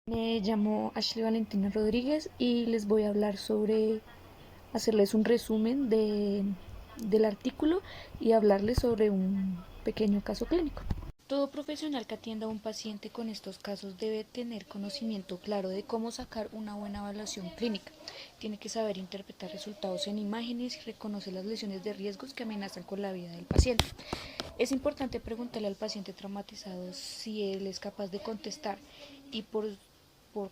Me llamo Ashley Valentina Rodríguez y les voy a hablar sobre hacerles un resumen del artículo y hablarles sobre un pequeño caso clínico. Todo profesional que atienda a un paciente con estos casos debe tener conocimiento claro de cómo sacar una buena evaluación clínica. Tiene que saber interpretar resultados en imágenes y reconocer las lesiones de riesgos que amenazan con la vida del paciente. Es importante preguntarle al paciente traumatizado si él es capaz de contestar y por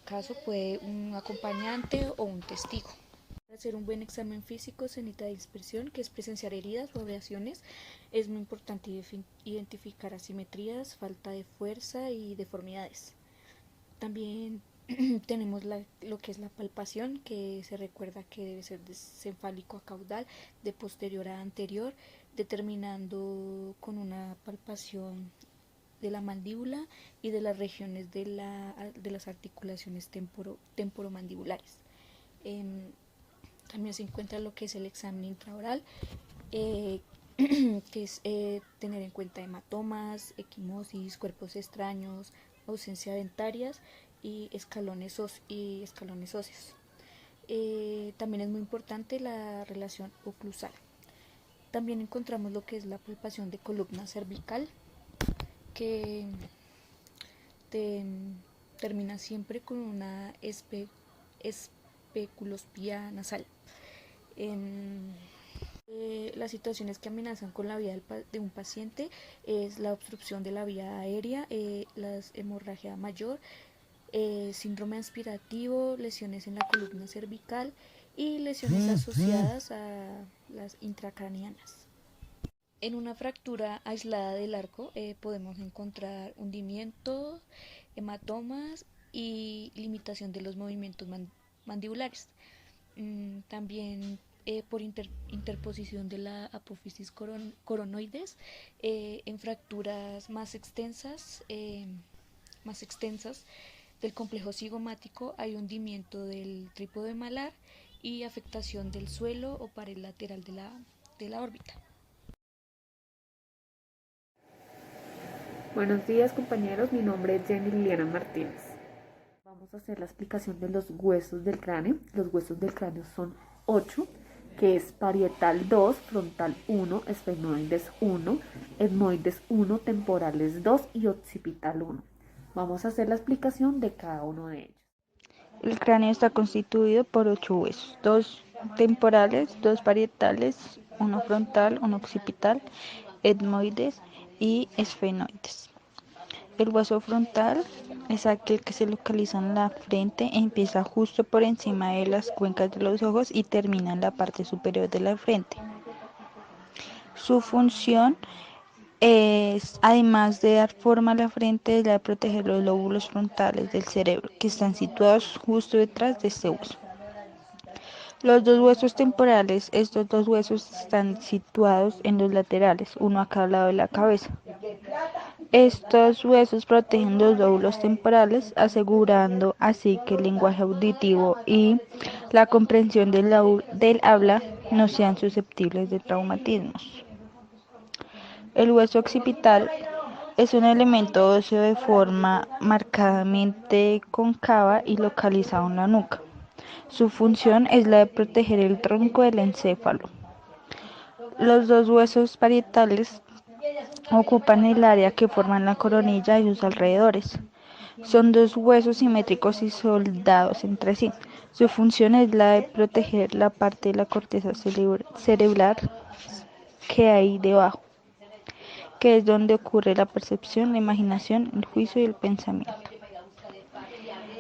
caso puede un acompañante o un testigo. Para hacer un buen examen físico se necesita dispersión, que es presenciar heridas o abrasiones. Es muy importante identificar asimetrías, falta de fuerza y deformidades. También tenemos lo que es la palpación, que se recuerda que debe ser de cefálico a caudal, de posterior a anterior, determinando con una palpación de la mandíbula y de las regiones de las articulaciones temporomandibulares. Eh, También se encuentra lo que es el examen intraoral, eh, que es tener en cuenta hematomas, equimosis, cuerpos extraños, ausencia dentarias y escalones óseos. También es muy importante la relación oclusal. También encontramos lo que es la palpación de columna cervical, que te, termina siempre con una especulospía nasal. Las situaciones que amenazan con la vida de un paciente es la obstrucción de la vía aérea, la hemorragia mayor, síndrome aspirativo, lesiones en la columna cervical y lesiones asociadas a las intracraneanas. En una fractura aislada del arco podemos encontrar hundimiento, hematomas y limitación de los movimientos mandibulares. También por interposición de la apófisis coronoides, en fracturas más extensas del complejo cigomático hay hundimiento del trípode malar y afectación del suelo o pared lateral de la órbita. Buenos días compañeros, mi nombre es Jenny Liliana Martínez. Vamos a hacer la explicación de los huesos del cráneo. Los huesos del cráneo son 8, que es parietal 2, frontal 1, esfenoides 1, etmoides 1, temporales 2 y occipital 1. Vamos a hacer la explicación de cada uno de ellos. El cráneo está constituido por 8 huesos, 2 temporales, 2 parietales, uno frontal, uno occipital, etmoides y esfenoides. El hueso frontal es aquel que se localiza en la frente, empieza justo por encima de las cuencas de los ojos y termina en la parte superior de la frente. Su función es, además de dar forma a la frente, es la de proteger los lóbulos frontales del cerebro, que están situados justo detrás de este hueso. Los dos huesos temporales, estos dos huesos están situados en los laterales, uno a cada lado de la cabeza. Estos huesos protegen los lóbulos temporales, asegurando así que el lenguaje auditivo y la comprensión del habla no sean susceptibles de traumatismos. El hueso occipital es un elemento óseo de forma marcadamente cóncava y localizado en la nuca. Su función es la de proteger el tronco del encéfalo. Los dos huesos parietales ocupan el área que forman la coronilla y sus alrededores. Son dos huesos simétricos y soldados entre sí. Su función es la de proteger la parte de la corteza cerebral que hay debajo, que es donde ocurre la percepción, la imaginación, el juicio y el pensamiento.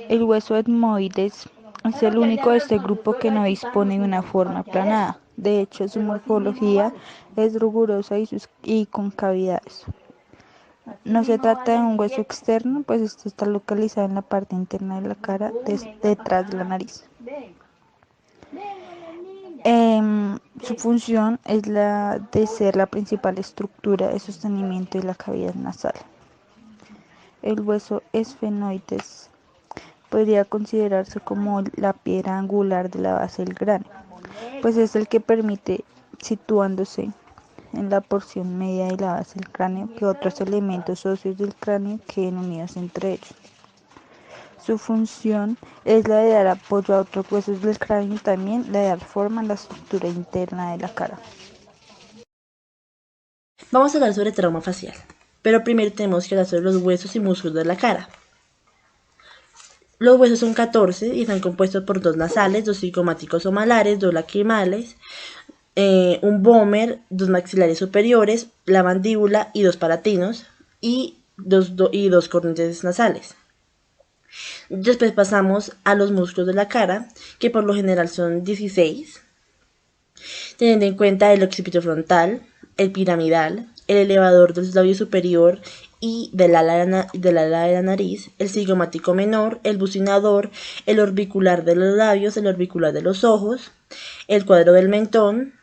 El hueso etmoides es el único de este grupo que no dispone de una forma aplanada. De hecho, su morfología es rugosa y con cavidades. No se trata de un hueso externo, pues este está localizado en la parte interna de la cara, detrás de la nariz. Su función es la de ser la principal estructura de sostenimiento de la cavidad nasal. El hueso esfenoides podría considerarse como la piedra angular de la base del cráneo, pues es el que permite, situándose en la porción media de la base del cráneo, que otros elementos óseos del cráneo queden unidos entre ellos. Su función es la de dar apoyo a otros huesos del cráneo y también la de dar forma a la estructura interna de la cara. Vamos a hablar sobre trauma facial, pero primero tenemos que hablar sobre los huesos y músculos de la cara. Los huesos son 14 y están compuestos por 2 nasales, 2 cigomáticos o malares, 2 lacrimales, un vómer, 2 maxilares superiores, la mandíbula y 2 palatinos y 2 cornetes nasales. Después pasamos a los músculos de la cara, que por lo general son 16, teniendo en cuenta el occipito frontal, el piramidal, el elevador del labio superior y del ala de la nariz, el cigomático menor, el bucinador, el orbicular de los labios, el orbicular de los ojos, el cuadro del mentón,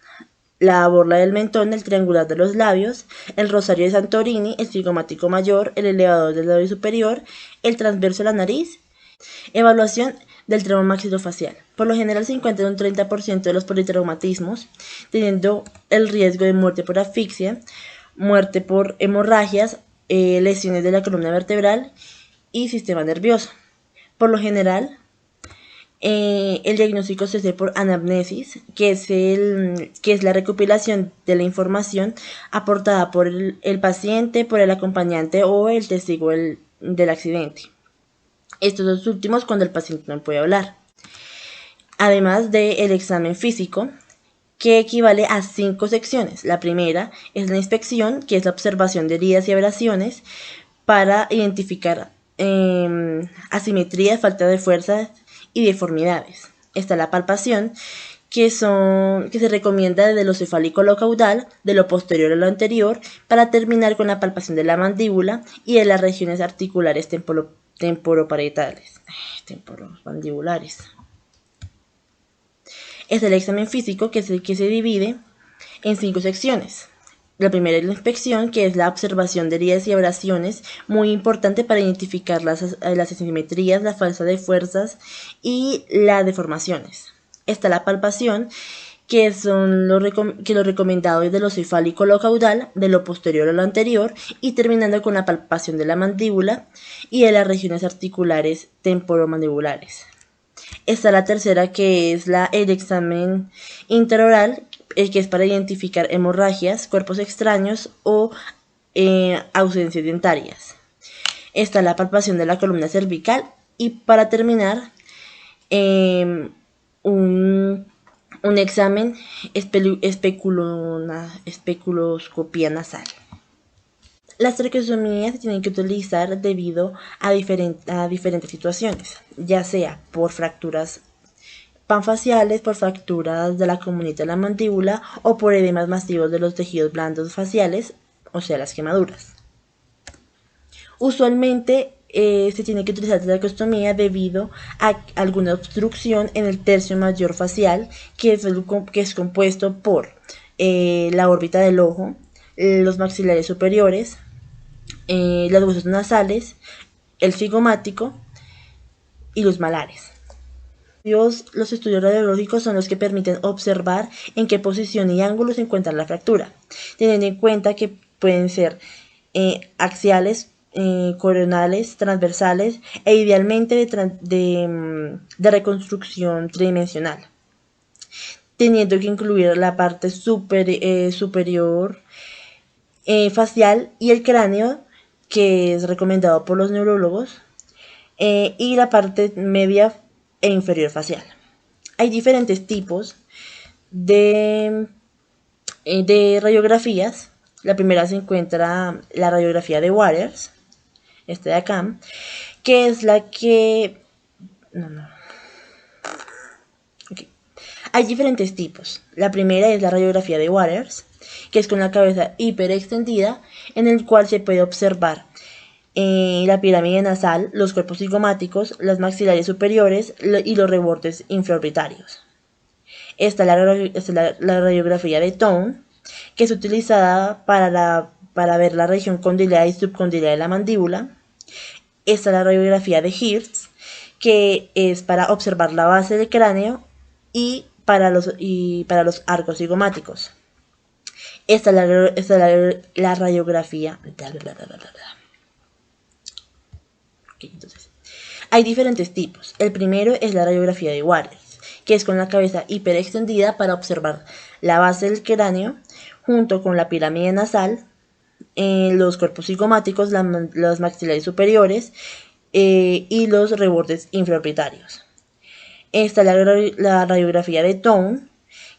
la borla del mentón, el triangular de los labios, el rosario de Santorini, el cigomático mayor, el elevador del labio superior, el transverso de la nariz. Evaluación del trauma maxilofacial. Por lo general se encuentra en un 30% de los politraumatismos, teniendo el riesgo de muerte por asfixia, muerte por hemorragias, lesiones de la columna vertebral y sistema nervioso. Por lo general, el diagnóstico se hace por anamnesis, que es la recopilación de la información aportada por el paciente, por el acompañante o el testigo del accidente. Estos dos últimos cuando el paciente no puede hablar. Además del examen físico, que equivale a 5 secciones. La primera es la inspección, que es la observación de heridas y abrasiones para identificar asimetrías, falta de fuerza y deformidades. Está la palpación, que se recomienda desde lo cefálico a lo caudal, de lo posterior a lo anterior, para terminar con la palpación de la mandíbula y de las regiones articulares temporomandibulares. Es el examen físico, que es el que se divide en 5 secciones. La primera es la inspección, que es la observación de heridas y abrasiones, muy importante para identificar las asimetrías, la falta de fuerzas y las deformaciones. Está la palpación, que son lo recomendado es de lo cefálico a lo caudal, de lo posterior a lo anterior, y terminando con la palpación de la mandíbula y de las regiones articulares temporomandibulares. Está la tercera, que es el examen intraoral, que es para identificar hemorragias, cuerpos extraños o ausencias dentarias. Está la palpación de la columna cervical y para terminar un examen especuloscopía nasal. Las traqueostomías se tienen que utilizar debido a diferentes situaciones, ya sea por fracturas panfaciales, por fracturas de la comunidad de la mandíbula o por edemas masivos de los tejidos blandos faciales, o sea, las quemaduras. Usualmente se tiene que utilizar la traqueostomía debido a alguna obstrucción en el tercio mayor facial, que es compuesto por la órbita del ojo, los maxilares superiores, los huesos nasales, el cigomático y los malares. Los estudios radiológicos son los que permiten observar en qué posición y ángulo se encuentra la fractura, teniendo en cuenta que pueden ser axiales, coronales, transversales e idealmente de reconstrucción tridimensional, teniendo que incluir la parte superior facial y el cráneo, que es recomendado por los neurólogos, y la parte media e inferior facial. Hay diferentes tipos de radiografías. La primera se encuentra la radiografía de Waters, de acá, que es la que... Okay. Hay diferentes tipos. La primera es la radiografía de Waters, que es con la cabeza hiperextendida, en el cual se puede observar la pirámide nasal, los cuerpos cigomáticos, las maxilares superiores y los rebordes infraorbitarios. Está la radiografía de Tone, que es utilizada para ver la región condiliar y subcondylar de la mandíbula. Está la radiografía de Hirsch, que es para observar la base del cráneo y para los arcos cigomáticos. Esta es la radiografía. Hay diferentes tipos. El primero es la radiografía de Waters, que es con la cabeza hiperextendida para observar la base del cráneo junto con la pirámide nasal, los cuerpos cigomáticos, los maxilares superiores y los rebordes infraorbitarios. Está la radiografía de Tone,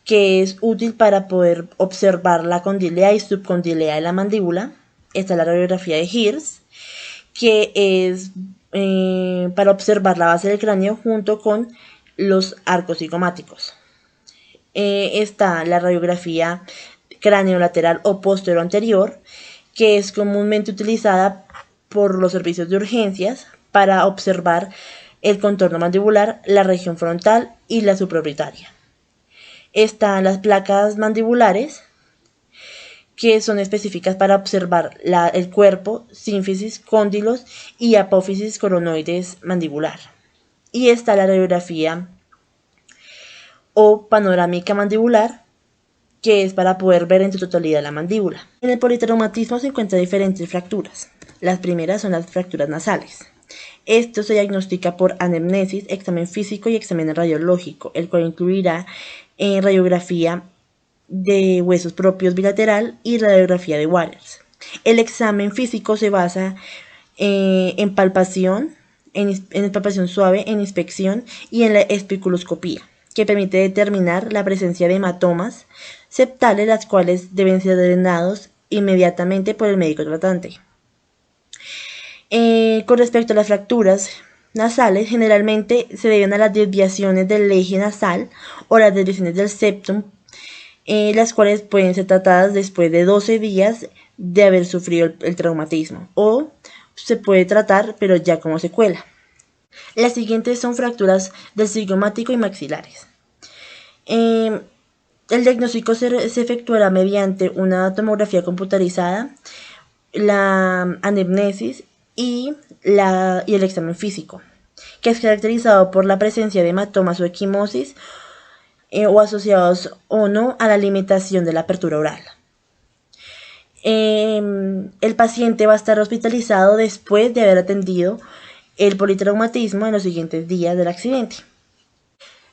que es útil para poder observar la condilea y subcondilea de la mandíbula. Está la radiografía de Hirsch, que es para observar la base del cráneo junto con los arcos cigomáticos. Está la radiografía cráneo lateral o posterior-anterior, que es comúnmente utilizada por los servicios de urgencias para observar el contorno mandibular, la región frontal y la supraorbitaria. Están las placas mandibulares, que son específicas para observar el cuerpo, sínfisis, cóndilos y apófisis coronoides mandibular. Y está la radiografía o panorámica mandibular, que es para poder ver en su totalidad la mandíbula. En el politraumatismo se encuentran diferentes fracturas. Las primeras son las fracturas nasales. Esto se diagnostica por anamnesis, examen físico y examen radiológico, el cual incluirá radiografía de huesos propios bilateral y radiografía de Waters. El examen físico se basa en palpación, en palpación suave, en inspección y en la especuloscopía, que permite determinar la presencia de hematomas septales, las cuales deben ser drenados inmediatamente por el médico tratante. Con respecto a las fracturas nasales, generalmente se deben a las desviaciones del eje nasal o las desviaciones del septum, las cuales pueden ser tratadas después de 12 días de haber sufrido el traumatismo, o se puede tratar pero ya como secuela. Las siguientes son fracturas del cigomático y maxilares. El diagnóstico se efectuará mediante una tomografía computarizada, la anamnesis y el examen físico, que es caracterizado por la presencia de hematomas o equimosis o asociados o no a la limitación de la apertura oral. El paciente va a estar hospitalizado después de haber atendido el politraumatismo en los siguientes días del accidente.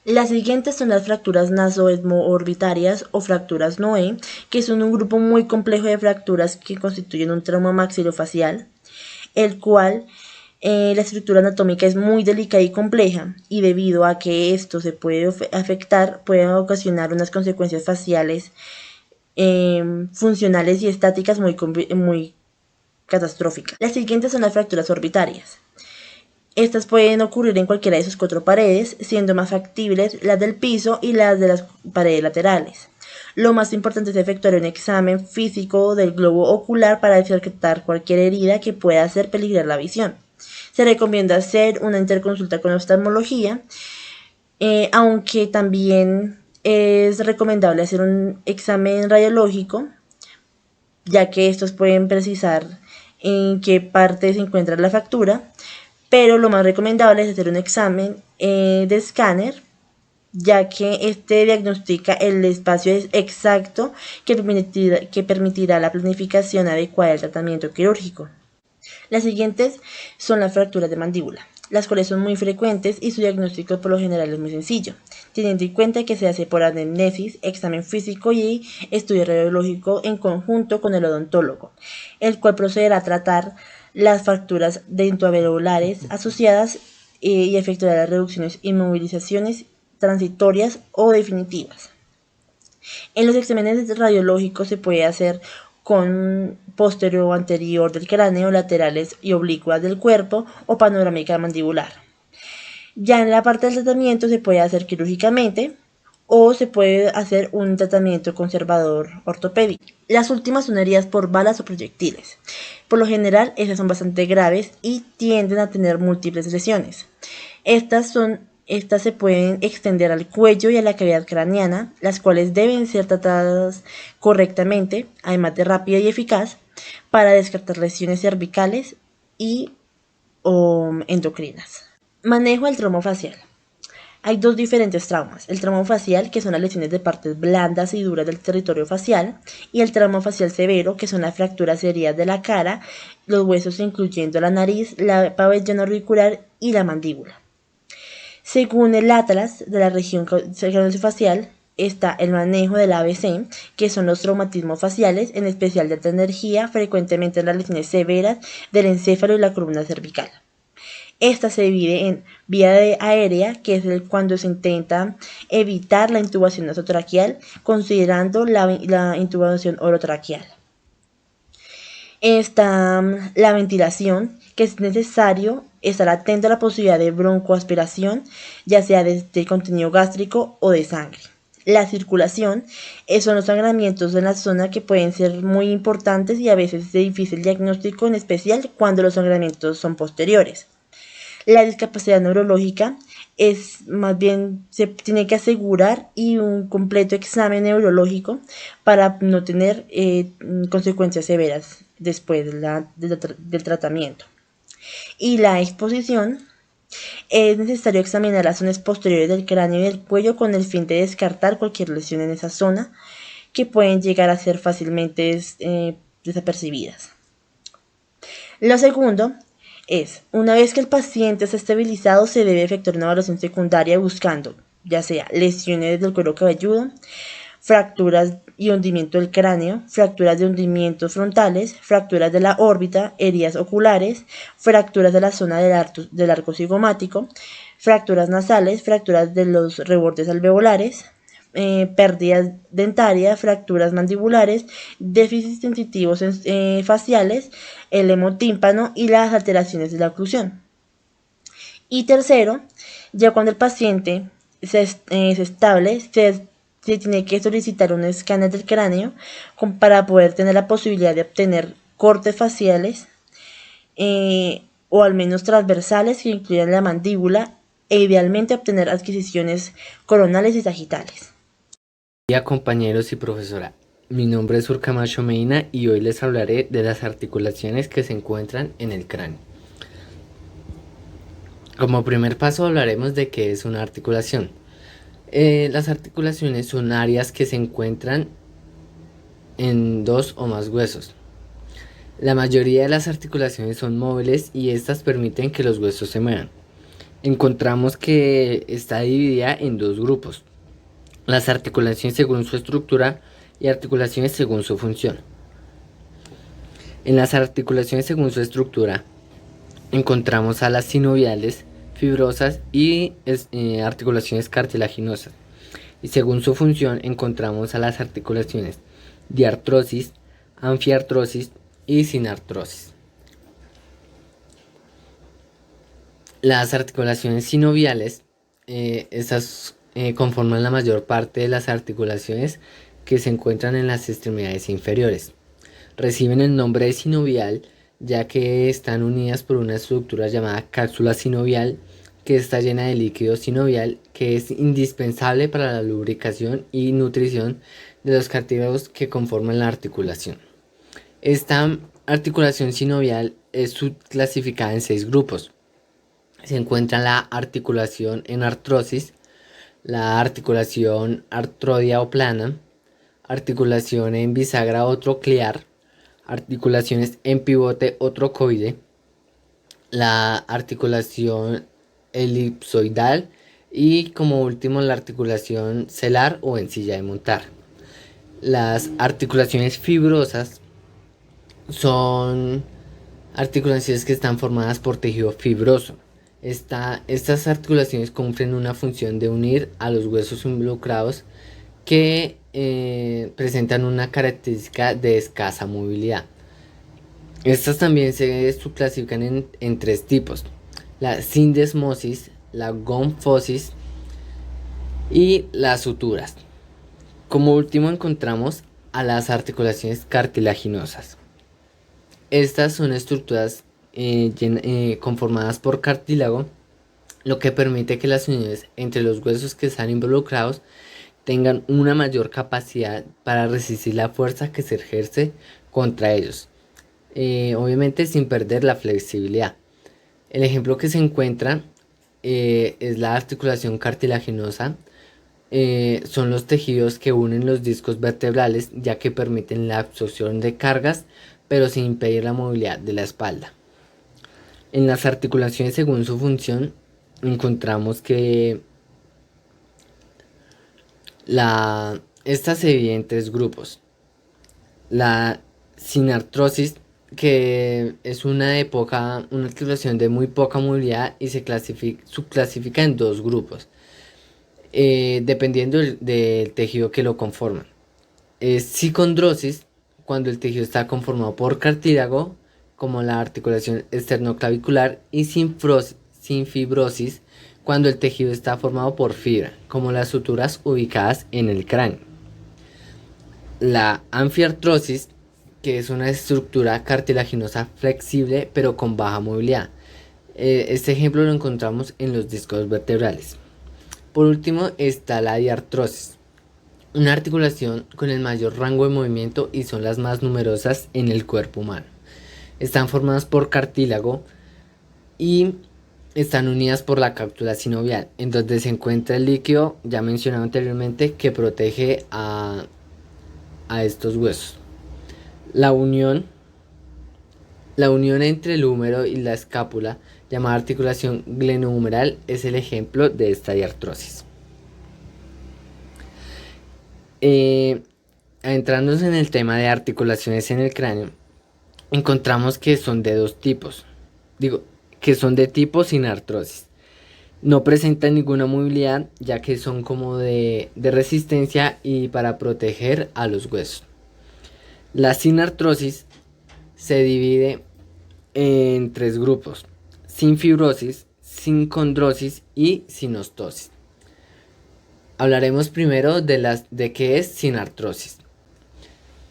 Las siguientes son las fracturas nasoetmo-orbitarias o fracturas Noé, que son un grupo muy complejo de fracturas que constituyen un trauma maxilofacial, el cual la estructura anatómica es muy delicada y compleja, y debido a que esto se puede afectar, puede ocasionar unas consecuencias faciales, funcionales y estáticas muy catastróficas. Las siguientes son las fracturas orbitarias. Estas pueden ocurrir en cualquiera de sus 4 paredes, siendo más factibles las del piso y las de las paredes laterales. Lo más importante es efectuar un examen físico del globo ocular para detectar cualquier herida que pueda hacer peligrar la visión. Se recomienda hacer una interconsulta con oftalmología, aunque también es recomendable hacer un examen radiológico, ya que estos pueden precisar en qué parte se encuentra la fractura, pero lo más recomendable es hacer un examen de escáner, ya que este diagnostica el espacio exacto que permitirá la planificación adecuada del tratamiento quirúrgico. Las siguientes son las fracturas de mandíbula, las cuales son muy frecuentes y su diagnóstico por lo general es muy sencillo, teniendo en cuenta que se hace por anamnesis, examen físico y estudio radiológico en conjunto con el odontólogo, el cual procederá a tratar las fracturas dentoalveolares asociadas y efectuará las reducciones y inmovilizaciones transitorias o definitivas. En los exámenes radiológicos se puede hacer con posterior o anterior del cráneo, laterales y oblicuas del cuerpo o panorámica mandibular. Ya en la parte del tratamiento se puede hacer quirúrgicamente o se puede hacer un tratamiento conservador ortopédico. Las últimas son heridas por balas o proyectiles. Por lo general, esas son bastante graves y tienden a tener múltiples lesiones. Estas se pueden extender al cuello y a la cavidad craneana, las cuales deben ser tratadas correctamente, además de rápida y eficaz, para descartar lesiones cervicales y o endocrinas. Manejo del trauma facial. Hay dos diferentes traumas, el trauma facial, que son las lesiones de partes blandas y duras del territorio facial, y el trauma facial severo, que son las fracturas y heridas de la cara, los huesos incluyendo la nariz, la pabellón auricular y la mandíbula. Según el Atlas de la región craneofacial, está el manejo del ABC, que son los traumatismos faciales, en especial de alta energía, frecuentemente las lesiones severas del encéfalo y la columna cervical. Esta se divide en vía aérea, que es cuando se intenta evitar la intubación nasotraqueal, considerando la intubación orotraqueal. Está la ventilación, que es necesario estar atento a la posibilidad de broncoaspiración, ya sea de contenido gástrico o de sangre. La circulación son los sangramientos en la zona que pueden ser muy importantes y a veces de difícil diagnóstico, en especial cuando los sangramientos son posteriores. La discapacidad neurológica es más bien, se tiene que asegurar y un completo examen neurológico para no tener consecuencias severas después del tratamiento. Y la exposición, es necesario examinar las zonas posteriores del cráneo y del cuello con el fin de descartar cualquier lesión en esa zona que pueden llegar a ser fácilmente desapercibidas. Lo segundo es, una vez que el paciente está estabilizado, se debe efectuar una evaluación secundaria buscando, ya sea lesiones del cuero cabelludo, fracturas y hundimiento del cráneo, fracturas de hundimientos frontales, fracturas de la órbita, heridas oculares, fracturas de la zona del arco cigomático, fracturas nasales, fracturas de los rebordes alveolares, pérdidas dentarias, fracturas mandibulares, déficits sensitivos faciales, el hemotímpano y las alteraciones de la oclusión. Y tercero, ya cuando el paciente es estable, se tiene que solicitar un escáner del cráneo para poder tener la posibilidad de obtener cortes faciales o al menos transversales que incluyan la mandíbula e idealmente obtener adquisiciones coronales y sagitales. Hola compañeros y profesora, mi nombre es Urcamacho Medina y hoy les hablaré de las articulaciones que se encuentran en el cráneo. Como primer paso hablaremos de qué es una articulación. Las articulaciones son áreas que se encuentran en dos o más huesos. La mayoría de las articulaciones son móviles y estas permiten que los huesos se muevan. Encontramos que está dividida en dos grupos: las articulaciones según su estructura y articulaciones según su función. En las articulaciones según su estructura encontramos a las sinoviales, fibrosas y articulaciones cartilaginosas. Y según su función encontramos a las articulaciones diartrosis, anfiartrosis y sinartrosis. Las articulaciones sinoviales, estas conforman la mayor parte de las articulaciones que se encuentran en las extremidades inferiores. Reciben el nombre de sinovial ya que están unidas por una estructura llamada cápsula sinovial, que está llena de líquido sinovial que es indispensable para la lubricación y nutrición de los cartílagos que conforman la articulación. Esta articulación sinovial es subclasificada en 6 grupos. Se encuentra la articulación en artrosis, la articulación artrodia o plana, articulación en bisagra o troclear, articulaciones en pivote o trocoide, la articulación elipsoidal y como último la articulación celar o en silla de montar. Las articulaciones fibrosas son articulaciones que están formadas por tejido fibroso. Estas articulaciones cumplen una función de unir a los huesos involucrados que presentan una característica de escasa movilidad. Estas también se subclasifican en 3 tipos: la sindesmosis, la gonfosis y las suturas. Como último encontramos a las articulaciones cartilaginosas. Estas son estructuras conformadas por cartílago, lo que permite que las uniones entre los huesos que están involucrados tengan una mayor capacidad para resistir la fuerza que se ejerce contra ellos, obviamente sin perder la flexibilidad. El ejemplo que se encuentra es la articulación cartilaginosa. Son los tejidos que unen los discos vertebrales, ya que permiten la absorción de cargas, pero sin impedir la movilidad de la espalda. En las articulaciones, según su función, encontramos que esta se divide en tres grupos. La sinartrosis, que es una articulación de muy poca movilidad y se subclasifica en dos grupos, dependiendo del tejido que lo conforma. Es psicondrosis, cuando el tejido está conformado por cartílago, como la articulación esternoclavicular, y sinfibrosis, cuando el tejido está formado por fibra, como las suturas ubicadas en el cráneo. La anfiartrosis, que es una estructura cartilaginosa flexible pero con baja movilidad. Este ejemplo lo encontramos en los discos vertebrales. Por último está la diartrosis, una articulación con el mayor rango de movimiento y son las más numerosas en el cuerpo humano. Están formadas por cartílago y están unidas por la cápsula sinovial, en donde se encuentra el líquido ya mencionado anteriormente que protege a estos huesos. La unión entre el húmero y la escápula, llamada articulación glenohumeral, es el ejemplo de esta diartrosis. Entrándonos en el tema de articulaciones en el cráneo, encontramos que son de dos tipos. Que son de tipo sinartrosis. No presentan ninguna movilidad, ya que son como de resistencia y para proteger a los huesos. La sinartrosis se divide en tres grupos: sinfibrosis, sincondrosis y sinostosis. Hablaremos primero de qué es sinartrosis.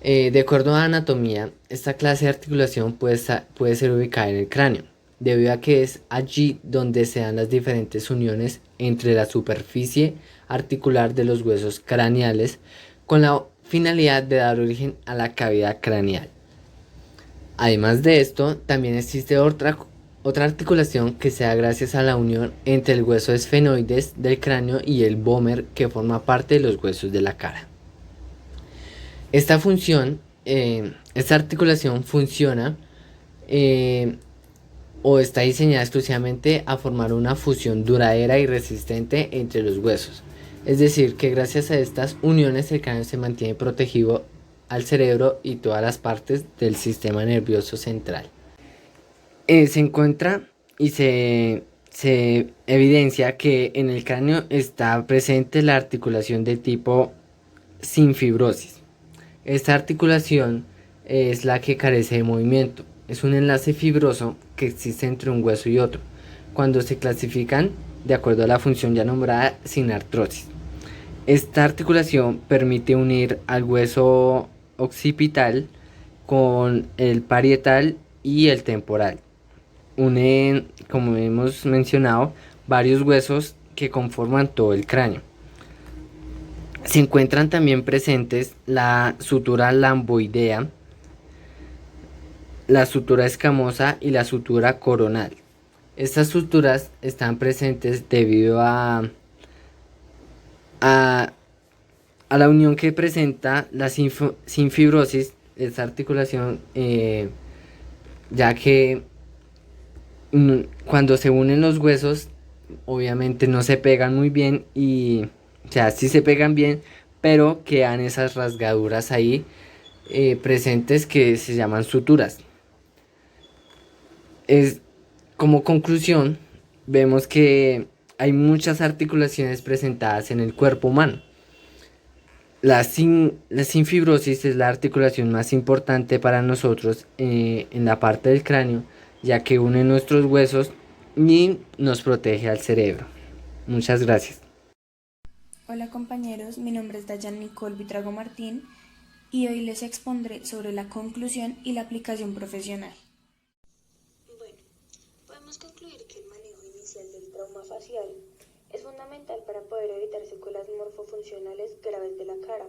De acuerdo a la anatomía, esta clase de articulación puede ser ubicada en el cráneo, debido a que es allí donde se dan las diferentes uniones entre la superficie articular de los huesos craneales, con la finalidad de dar origen a la cavidad craneal. Además de esto, también existe otra articulación que se da gracias a la unión entre el hueso esfenoides del cráneo y el vómer, que forma parte de los huesos de la cara. Esta articulación funciona o está diseñada exclusivamente a formar una fusión duradera y resistente entre los huesos. Es decir, que gracias a estas uniones el cráneo se mantiene protegido al cerebro y todas las partes del sistema nervioso central. Se encuentra y se evidencia que en el cráneo está presente la articulación de tipo sinfibrosis. Esta articulación es la que carece de movimiento. Es un enlace fibroso que existe entre un hueso y otro, cuando se clasifican de acuerdo a la función ya nombrada sinartrosis. Esta articulación permite unir al hueso occipital con el parietal y el temporal. Une, como hemos mencionado, varios huesos que conforman todo el cráneo. Se encuentran también presentes la sutura lamboidea, la sutura escamosa y la sutura coronal. Estas suturas están presentes debido a la unión que presenta la sinfibrosis, esta articulación, ya que cuando se unen los huesos, obviamente no se pegan muy bien o sea, sí se pegan bien, pero quedan esas rasgaduras ahí presentes que se llaman suturas. Como conclusión, vemos que hay muchas articulaciones presentadas en el cuerpo humano. La sinfibrosis es la articulación más importante para nosotros en la parte del cráneo, ya que une nuestros huesos y nos protege al cerebro. Muchas gracias. Hola compañeros, mi nombre es Dayan Nicole Vitrago Martín y hoy les expondré sobre la conclusión y la aplicación profesional. Bueno, podemos concluir que el manejo inicial del trauma facial es fundamental para poder evitar secuelas morfofuncionales graves de la cara,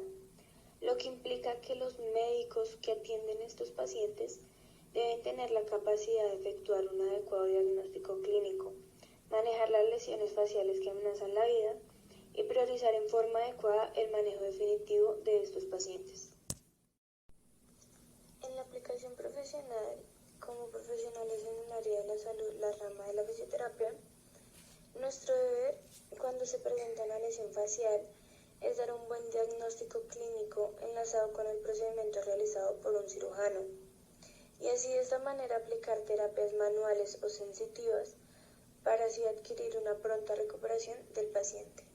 lo que implica que los médicos que atienden a estos pacientes deben tener la capacidad de efectuar un adecuado diagnóstico clínico, manejar las lesiones faciales que amenazan la vida y priorizar en forma adecuada el manejo definitivo de estos pacientes. En la aplicación profesional, como profesionales en el área de la salud, la rama de la fisioterapia, nuestro deber cuando se presenta una lesión facial es dar un buen diagnóstico clínico enlazado con el procedimiento realizado por un cirujano y así de esta manera aplicar terapias manuales o sensitivas para así adquirir una pronta recuperación del paciente.